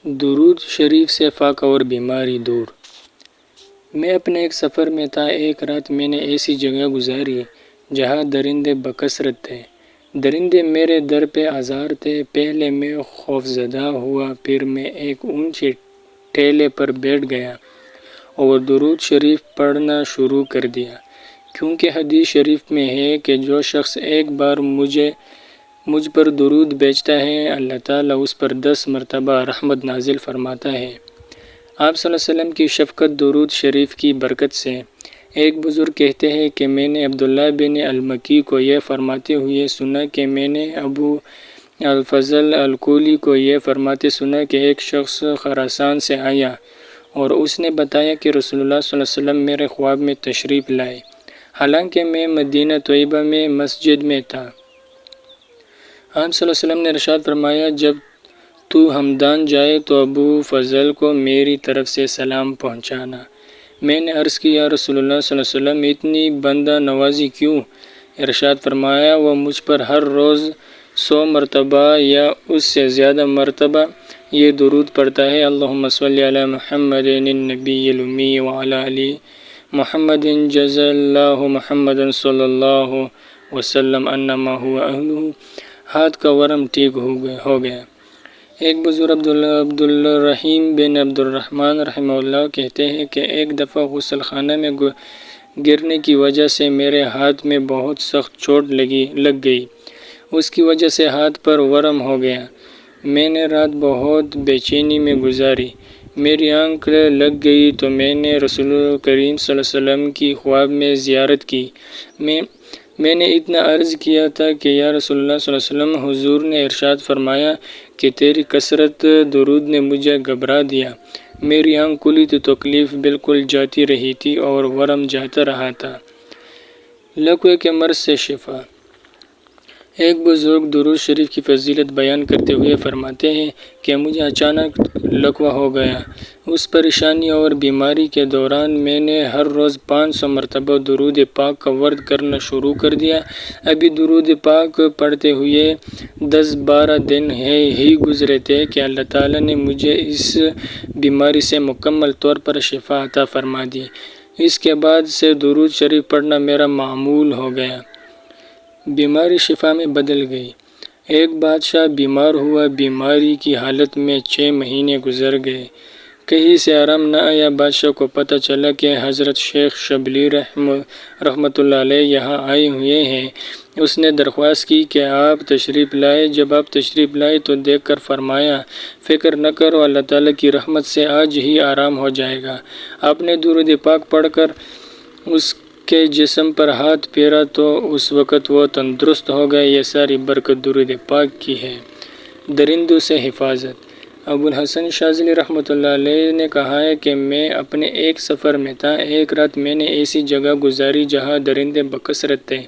درود شریف سے فاقہ اور بیماری دور۔ میں اپنے ایک سفر میں تھا۔ ایک رات میں نے ایسی جگہ گزاری جہاں درندے بکثرت تھے۔ درندے میرے در پہ آزار تھے۔ پہلے میں خوفزدہ ہوا، پھر میں ایک اونچے ٹیلے پر بیٹھ گیا اور درود شریف پڑھنا شروع کر دیا، کیونکہ حدیث شریف میں ہے کہ جو شخص ایک بار مجھ پر درود بھیجتا ہے، اللہ تعالیٰ اس پر 10 مرتبہ رحمت نازل فرماتا ہے۔ آپ صلی اللہ علیہ وسلم کی شفقت درود شریف کی برکت سے۔ ایک بزرگ کہتے ہیں کہ میں نے عبداللہ بن المکی کو یہ فرماتے ہوئے سنا کہ میں نے ابو الفضل الکولی کو یہ فرماتے سنا کہ ایک شخص خراسان سے آیا اور اس نے بتایا کہ رسول اللہ صلی اللہ علیہ وسلم میرے خواب میں تشریف لائے، حالانکہ میں مدینہ طیبہ میں مسجد میں تھا۔ آپ صلی اللہ علیہ وسلم نے ارشاد فرمایا، جب تو ہمدان جائے تو ابو فضل کو میری طرف سے سلام پہنچانا۔ میں نے عرض کیا، یا رسول اللہ صلی اللہ علیہ وسلم اتنی بندہ نوازی کیوں؟ ارشاد فرمایا، وہ مجھ پر ہر روز 100 مرتبہ یا اس سے زیادہ مرتبہ یہ درود پڑھتا ہے، اللہم صلی علی محمد النبی الامی وعلی آل محمد جزا اللہ محمد صلی اللہ وسلم انما هو اہلہ۔ ہاتھ کا ورم ٹھیک ہو گیا۔ ایک بزرگ عبد الرحیم بن عبد الرحمن رحمہ اللہ کہتے ہیں کہ ایک دفعہ غسل خانہ میں گرنے کی وجہ سے میرے ہاتھ میں بہت سخت چوٹ لگ گئی۔ اس کی وجہ سے ہاتھ پر ورم ہو گیا۔ میں نے رات بہت بے چینی میں گزاری۔ میری آنکھ لگ گئی تو میں نے رسول کریم صلی اللہ علیہ وسلم کی خواب میں زیارت کی۔ میں نے اتنا عرض کیا تھا کہ یا رسول اللہ صلی اللہ علیہ وسلم، حضور نے ارشاد فرمایا کہ تیری کثرت درود نے مجھے گھبرا دیا۔ میری آنکھ کھلی تو تکلیف بالکل جاتی رہی تھی اور ورم جاتا رہا تھا۔ لکوے کے مرض سے شفا۔ ایک بزرگ درود شریف کی فضیلت بیان کرتے ہوئے فرماتے ہیں کہ مجھے اچانک لکوہ ہو گیا۔ اس پریشانی اور بیماری کے دوران میں نے ہر روز 500 مرتبہ درود پاک کا ورد کرنا شروع کر دیا۔ ابھی درود پاک پڑھتے ہوئے 10-12 دن ہی گزرے تھے کہ اللہ تعالیٰ نے مجھے اس بیماری سے مکمل طور پر شفا عطا فرما دی۔ اس کے بعد سے درود شریف پڑھنا میرا معمول ہو گیا۔ بیماری شفا میں بدل گئی۔ ایک بادشاہ بیمار ہوا۔ بیماری کی حالت میں 6 مہینے گزر گئے۔ کہیں سے آرام نہ آیا۔ بادشاہ کو پتہ چلا کہ حضرت شیخ شبلی رحمۃ اللہ علیہ یہاں آئے ہوئے ہیں۔ اس نے درخواست کی کہ آپ تشریف لائے۔ جب آپ تشریف لائے تو دیکھ کر فرمایا، فکر نہ کرو، اللہ تعالیٰ کی رحمت سے آج ہی آرام ہو جائے گا۔ آپ نے درود پاک پڑھ کر اس کے جسم پر ہاتھ پھیرا تو اس وقت وہ تندرست ہو گئے۔ یہ ساری برکت درود پاک کی ہے۔ درندوں سے حفاظت۔ ابو الحسن شاذلی رحمۃ اللہ علیہ نے کہا ہے کہ میں اپنے ایک سفر میں تھا۔ ایک رات میں نے ایسی جگہ گزاری جہاں درندے بکثرت تھے۔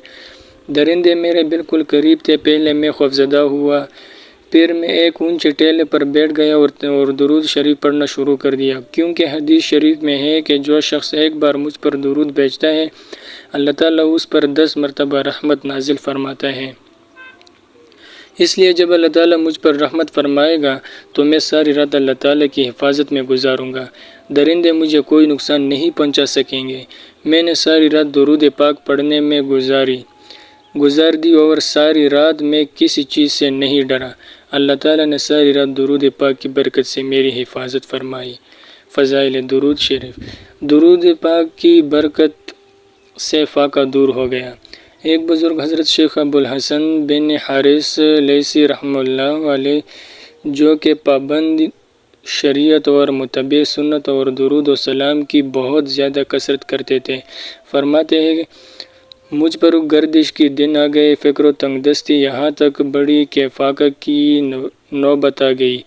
درندے میرے بالکل قریب تھے۔ پہلے میں خوفزدہ ہوا، پھر میں ایک اونچے ٹیلے پر بیٹھ گیا اور درود شریف پڑھنا شروع کر دیا، کیونکہ حدیث شریف میں ہے کہ جو شخص ایک بار مجھ پر درود بھیجتا ہے، اللہ تعالیٰ اس پر 10 مرتبہ رحمت نازل فرماتا ہے۔ اس لیے جب اللہ تعالیٰ مجھ پر رحمت فرمائے گا تو میں ساری رات اللہ تعالیٰ کی حفاظت میں گزاروں گا۔ درندے مجھے کوئی نقصان نہیں پہنچا سکیں گے۔ میں نے ساری رات درود پاک پڑھنے میں گزار دی اور ساری رات میں کسی چیز سے نہیں ڈرا۔ اللہ تعالیٰ نے ساری رات درود پاک کی برکت سے میری حفاظت فرمائی۔ فضائل درود شریف۔ درود پاک کی برکت سے فاقہ دور ہو گیا۔ ایک بزرگ حضرت شیخ ابو الحسن بن حارث لیثی رحمہ اللہ علیہ، جو کہ پابند شریعت اور متبع سنت اور درود و سلام کی بہت زیادہ کثرت کرتے تھے، فرماتے ہیں، مجھ پر گردش کی دن آ گئے، فکر و تنگ دستی یہاں تک بڑھی کہ فاقہ کی نوبت آ گئی۔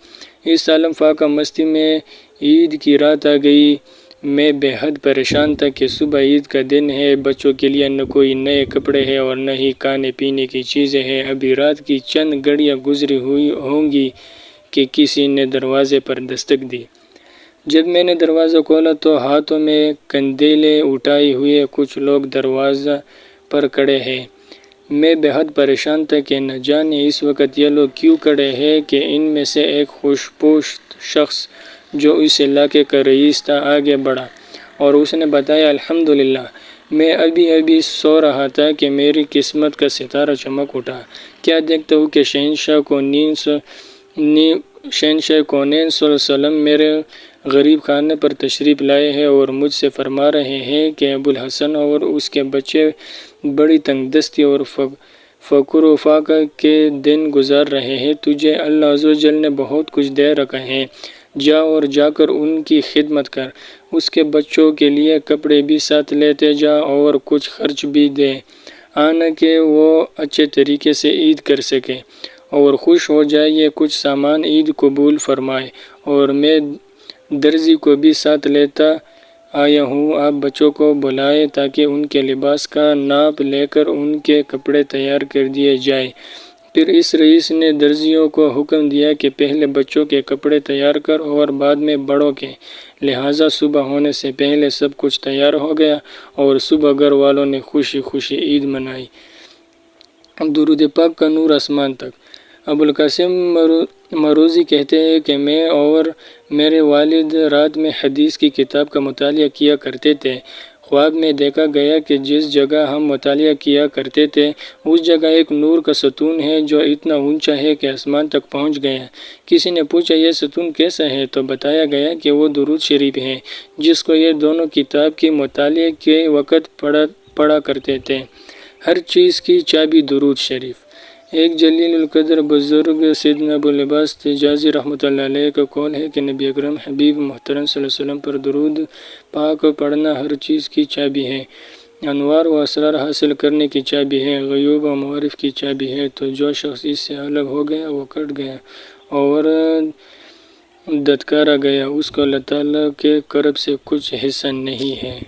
اس عالم فاقہ مستی میں عید کی رات آ گئی۔ میں بے حد پریشان تھا کہ صبح عید کا دن ہے، بچوں کے لیے نہ کوئی نئے کپڑے ہیں اور نہ ہی کھانے پینے کی چیزیں ہیں۔ ابھی رات کی چند گھڑیاں گزری ہوئی ہوں گی کہ کسی نے دروازے پر دستک دی۔ جب میں نے دروازہ کھولا تو ہاتھوں میں کندیلیں اٹھائے ہوئے کچھ لوگ دروازہ پر کھڑے ہیں۔ میں بہت پریشان تھا کہ نہ جانے اس وقت یہ لوگ کیوں کھڑے ہیں کہ ان میں سے ایک خوش پوش شخص جو اس علاقے کا رئیس تھا آگے بڑھا اور اس نے بتایا الحمدللہ میں ابھی سو رہا تھا کہ میری قسمت کا ستارہ چمک اٹھا۔ کیا دیکھتا ہوں کہ شہنشاہ کونین صلی اللہ علیہ وسلم میرے غریب خانے پر تشریف لائے ہیں اور مجھ سے فرما رہے ہیں کہ ابوالحسن اور اس کے بچے بڑی تنگ دستی اور فقر و فاقہ کے دن گزار رہے ہیں۔ تجھے اللہ عز و جل نے بہت کچھ دے رکھا ہے، جا اور جا کر ان کی خدمت کر، اس کے بچوں کے لیے کپڑے بھی ساتھ لیتے جا اور کچھ خرچ بھی دے آنا کہ وہ اچھے طریقے سے عید کر سکے اور خوش ہو جائے۔ یہ کچھ سامان عید قبول فرمائے اور میں درزی کو بھی ساتھ لیتا آیا ہوں، آپ بچوں کو بلائے تاکہ ان کے لباس کا ناپ لے کر ان کے کپڑے تیار کر دیے جائیں۔ پھر اس رئیس نے درزیوں کو حکم دیا کہ پہلے بچوں کے کپڑے تیار کر اور بعد میں بڑوں کے، لہٰذا صبح ہونے سے پہلے سب کچھ تیار ہو گیا اور صبح گھر والوں نے خوشی خوشی عید منائی۔ درود پاک کا نور آسمان تک۔ ابوالقاسم مروزی کہتے ہیں کہ میں اور میرے والد رات میں حدیث کی کتاب کا مطالعہ کیا کرتے تھے۔ خواب میں دیکھا گیا کہ جس جگہ ہم مطالعہ کیا کرتے تھے اس جگہ ایک نور کا ستون ہے جو اتنا اونچا ہے کہ آسمان تک پہنچ گیا۔ کسی نے پوچھا یہ ستون کیسا ہے تو بتایا گیا کہ وہ درود شریف ہے جس کو یہ دونوں کتاب کے مطالعے کے وقت پڑھا کرتے تھے۔ ہر چیز کی چابی درود شریف۔ ایک جلیل القدر بزرگ سیدنا ابوالعباس حجازی رحمۃ اللہ علیہ کا قول ہے کہ نبی اکرم حبیب محترم صلی اللہ علیہ وسلم پر درود پاک پڑھنا ہر چیز کی چابی ہے، انوار و اسرار حاصل کرنے کی چابی ہے، غیوب و معارف کی چابی ہے۔ تو جو شخص اس سے الگ ہو گیا وہ کٹ گیا اور دھتکارا گیا، اس کو اللہ تعالیٰ کے کرب سے کچھ حصہ نہیں ہے۔